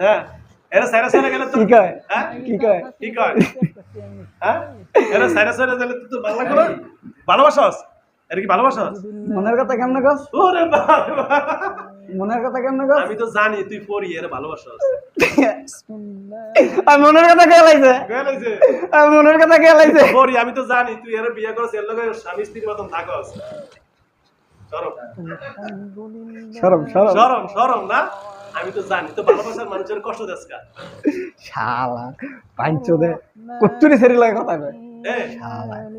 হ্যাঁ এরা সাইরা সাইরা গেলে তো কি কয় হ্যাঁ কি কয় কি কয় হ্যাঁ এরা সাইরা সাইরা গেলে তো বাংলা করে ভালোবাসস এর কি ভালোবাসস মনের কথা কেমনে কস ওরে বাবা মনের কথা কেমনে কস আমি তো জানি তুই পড়ি এর ভালোবাসস আর মনের কথা কে লাইছে গেলাইছে আর মনের কথা কে লাইছে পড়ি আমি তো জানি তুই এর বিয়ে করছিস এর লগে স্বামী স্ত্রীর মতন থাকস শরম শরম শরম শরম শরম না আমি তো জানি তো ভালোবাসার মানুষের কষ্ট দেস কা শালা পাঁচচোদে কত্তুরি সেরি লাগে কথা কয়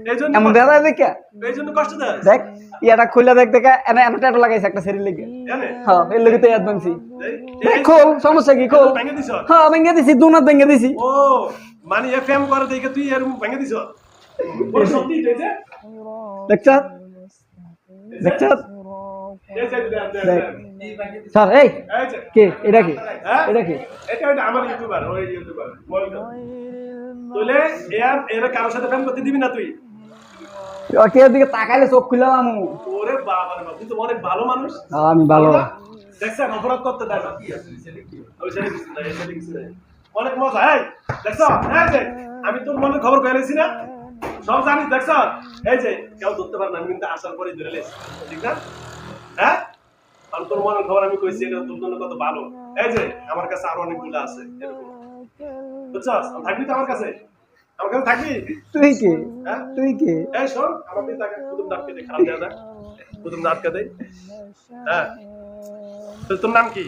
এইজন্য এমন দেখা যায় দেখে এইজন্য কষ্ট দেস দেখ ইয়াটা খুলে দেখ দেখে এনে এনে ট্যাটু লাগাইছে একটা সেরি লেগে জানে হ্যাঁ এর লগে তো ইয়াদ বানছি খোল সমস্যা কি খোল ভেঙে দিছ হ্যাঁ ভেঙে দিছি দুনাত ভেঙে দিছি ও মানে এফএম করে দেখে তুই এর ভেঙে দিছ ওর সত্যি হইছে দেখছ দেখছ এই যে দেখ স্যার এই এই যে কে এটা কি হ্যাঁ এটা কি এটা আমার ইউটিউবার ওই ইউটিউবার বলতো তোলে এর কারোর সাথে ফ্যান করতে দিবি না তুই ওকে দিকে তাকাইলে চোখ খুলালাম ওরে বাবা রে বাবা তুই তো অনেক ভালো মানুষ আমি ভালো দেখছেন অপরাধ করতে দেয় না ওই ছেলে কিছু না এই ছেলে কিছু না অনেক মজা এই দেখছ এই যে আমি তোর মনের খবর কইলেছি না সব জানিস দেখছ এই যে কেউ ধরতে পারে না আমি কিন্তু আসার পরে ধরে লেছি ঠিক না হ্যাঁ আর তোর মনের খবর আমি কইছি এটা তোর জন্য কত ভালো এই যে আমার কাছে আরো অনেকগুলো আছে এরকম বুঝছস থাকবি তো আমার কাছে থাকবি তুই কে হ্যাঁ তুই কে এই শোন আমাকে তাকে প্রথম দাঁত কেটে খারাপ দেওয়া যায় প্রথম দাঁত কেটে হ্যাঁ তোর নাম কি